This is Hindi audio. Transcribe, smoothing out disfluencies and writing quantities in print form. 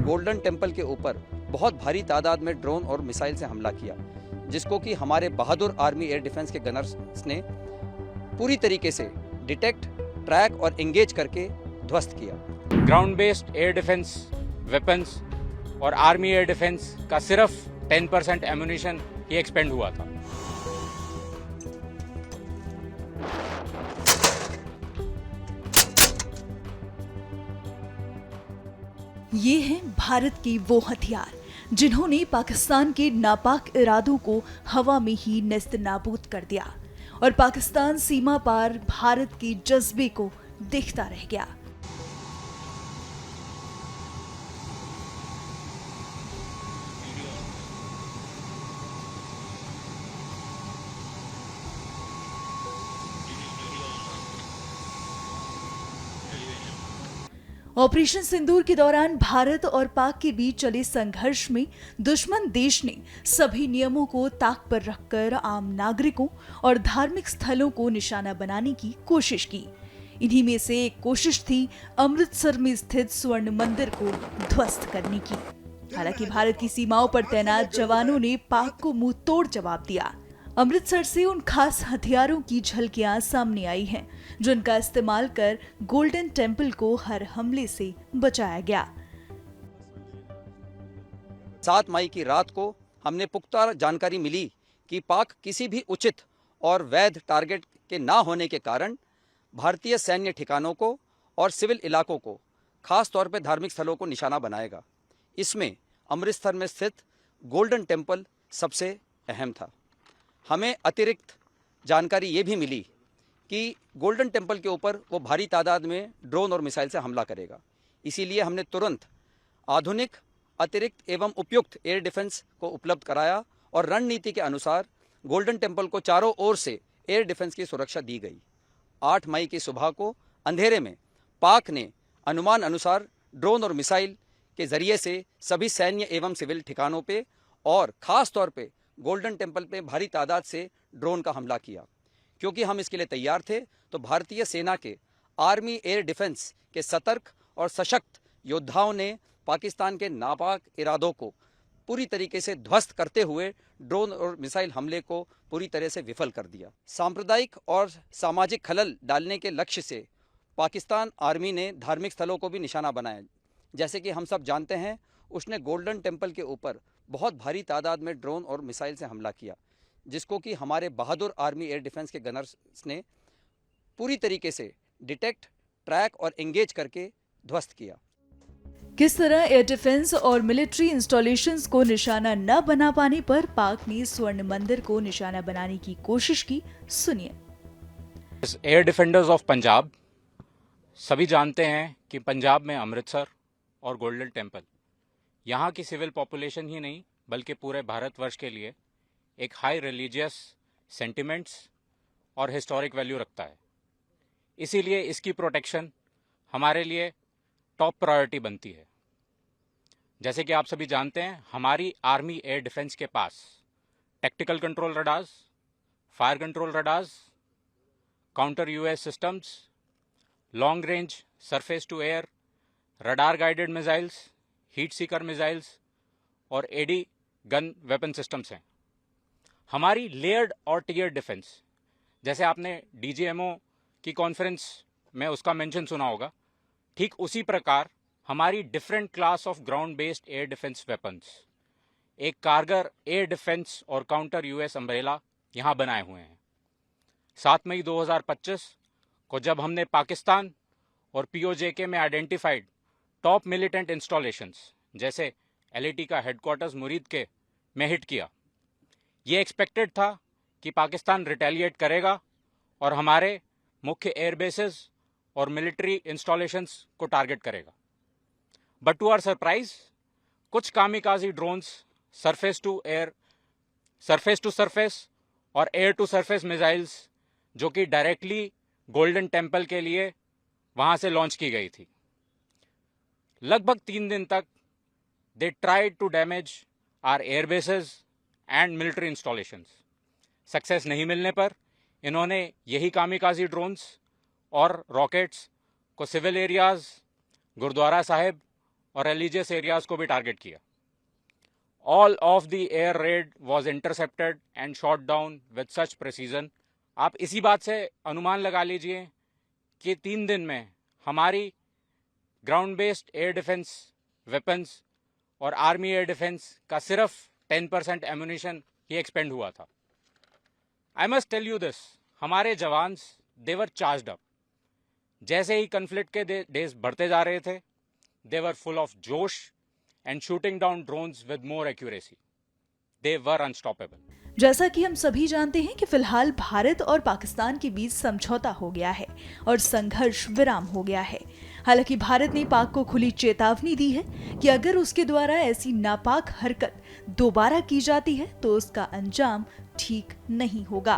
गोल्डन टेम्पल के ऊपर बहुत भारी तादाद में ड्रोन और मिसाइल से हमला किया, जिसको कि हमारे बहादुर आर्मी एयर डिफेंस के गनर्स ने पूरी तरीके से डिटेक्ट, ट्रैक और एंगेज करके ध्वस्त किया। Ground based air defence weapons और आर्मी एयर डिफेंस का सिर्फ 10% एम्यूनिशन ही एक्सपेंड हुआ था। ये हैं भारत के वो हथियार जिन्होंने पाकिस्तान के नापाक इरादों को हवा में ही नेस्त नाबूद कर दिया और पाकिस्तान सीमा पार भारत के जज्बे को देखता रह गया। ऑपरेशन सिंदूर के दौरान भारत और पाक के बीच चले संघर्ष में दुश्मन देश ने सभी नियमों को ताक पर रखकर आम नागरिकों और धार्मिक स्थलों को निशाना बनाने की कोशिश की। इन्हीं में से एक कोशिश थी अमृतसर में स्थित स्वर्ण मंदिर को ध्वस्त करने की। हालांकि भारत की सीमाओं पर तैनात जवानों ने पाक को मुंह तोड़ जवाब दिया। अमृतसर से उन खास हथियारों की झलकियां सामने आई हैं जिनका इस्तेमाल कर गोल्डन टेम्पल को हर हमले से बचाया गया। 7 मई की रात को हमने पुख्ता जानकारी मिली कि पाक किसी भी उचित और वैध टारगेट के ना होने के कारण भारतीय सैन्य ठिकानों को और सिविल इलाकों को, खास तौर पर धार्मिक स्थलों को निशाना बनाएगा। इसमें अमृतसर में स्थित गोल्डन टेम्पल सबसे अहम था। हमें अतिरिक्त जानकारी ये भी मिली कि गोल्डन टेम्पल के ऊपर वो भारी तादाद में ड्रोन और मिसाइल से हमला करेगा। इसीलिए हमने तुरंत आधुनिक, अतिरिक्त एवं उपयुक्त एयर डिफेंस को उपलब्ध कराया और रणनीति के अनुसार गोल्डन टेम्पल को चारों ओर से एयर डिफेंस की सुरक्षा दी गई। 8 मई की सुबह को अंधेरे में पाक ने अनुमान अनुसार ड्रोन और मिसाइल के जरिए से सभी सैन्य एवं सिविल ठिकानों पे और खास तौर पे गोल्डन टेम्पल पे भारी तादाद से ड्रोन का हमला किया। क्योंकि हम इसके लिए तैयार थे, तो भारतीय सेना के आर्मी एयर डिफेंस के सतर्क और सशक्त योद्धाओं ने पाकिस्तान के नापाक इरादों को पूरी तरीके से ध्वस्त करते हुए ड्रोन और मिसाइल हमले को पूरी तरह से विफल कर दिया। सांप्रदायिक और सामाजिक खलल डालने के लक्ष्य से पाकिस्तान आर्मी ने धार्मिक स्थलों को भी निशाना बनाया। जैसे कि हम सब जानते हैं, उसने गोल्डन टेम्पल के ऊपर बहुत भारी तादाद में ड्रोन और मिसाइल से हमला किया, जिसको कि हमारे बहादुर आर्मी एयर डिफेंस के गनर्स ने पूरी तरीके से डिटेक्ट, ट्रैक और एंगेज करके ध्वस्त किया। किस तरह एयर डिफेंस और मिलिट्री इंस्टॉलेशंस को निशाना न बना पाने पर पाक ने स्वर्ण मंदिर को निशाना बनाने की कोशिश की, सुनिए। एयर डिफेंडर्स ऑफ पंजाब सभी जानते हैं कि पंजाब में अमृतसर और गोल्डन टेम्पल यहाँ की सिविल पॉपुलेशन ही नहीं बल्कि पूरे भारतवर्ष के लिए एक हाई रिलीजियस सेंटिमेंट्स और हिस्टोरिक वैल्यू रखता है। इसीलिए इसकी प्रोटेक्शन हमारे लिए टॉप प्रायोरिटी बनती है। जैसे कि आप सभी जानते हैं, हमारी आर्मी एयर डिफेंस के पास tactical control radars, fire control radars, counter US systems, long range surface to air, radar guided missiles, heat seeker missiles और एडी गन वेपन सिस्टम्स हैं। हमारी लेयर्ड और टियर डिफेंस, जैसे आपने डीजीएमओ की कॉन्फ्रेंस में उसका मेंशन सुना होगा, ठीक उसी प्रकार हमारी different class of ground based air defence weapons, एक कारगर एयर डिफेंस और काउंटर यूएस अम्ब्रेला यहाँ बनाए हुए हैं। 7 मई 2025 को जब हमने पाकिस्तान और पीओजेके में आइडेंटिफाइड टॉप मिलिटेंट इंस्टॉलेशंस जैसे एलएटी का हेडक्वार्टर्स मुरीद के में हिट किया, ये एक्सपेक्टेड था कि पाकिस्तान रिटेलिएट करेगा और हमारे मुख्य एयरबेसेस और मिलिट्री इंस्टॉलेशंस को टारगेट करेगा। बट टू आवर सरप्राइज, कुछ kamikaze drones surface to surface और एयर टू सरफेस मिसाइल्स जो कि डायरेक्टली गोल्डन टेम्पल के लिए वहां से लॉन्च की गई थी, लगभग 3 दिन तक they tried to damage our airbases and military installations. Success नहीं मिलने पर इन्होंने यही कामिकाजी ड्रोन्स और रॉकेट्स को सिविल एरियाज, गुरुद्वारा साहिब और रिलीजियस एरियाज को भी टारगेट किया। All of the air raid was intercepted and shot down with such precision. आप इसी बात से अनुमान लगा लीजिए कि 3 दिन में हमारी ground based air defence weapons और आर्मी एयर डिफेंस का सिर्फ 10% एम्यूनिशन ही एक्सपेंड हुआ था। I must tell you this, हमारे जवान्स देवर चार्ज्ड अप। जैसे ही कन्फ्लिक्ट के डेज बढ़ते जा रहे थे, they were full of josh and shooting down drones with more accuracy. They were unstoppable. जैसा कि हम सभी जानते हैं कि फिलहाल भारत और पाकिस्तान के बीच समझौता हो गया है और संघर्ष विराम हो गया है। हालांकि भारत ने पाक को खुली चेतावनी दी है कि अगर उसके द्वारा ऐसी नापाक हरकत दोबारा की जाती है तो उसका अंजाम ठीक नहीं होगा।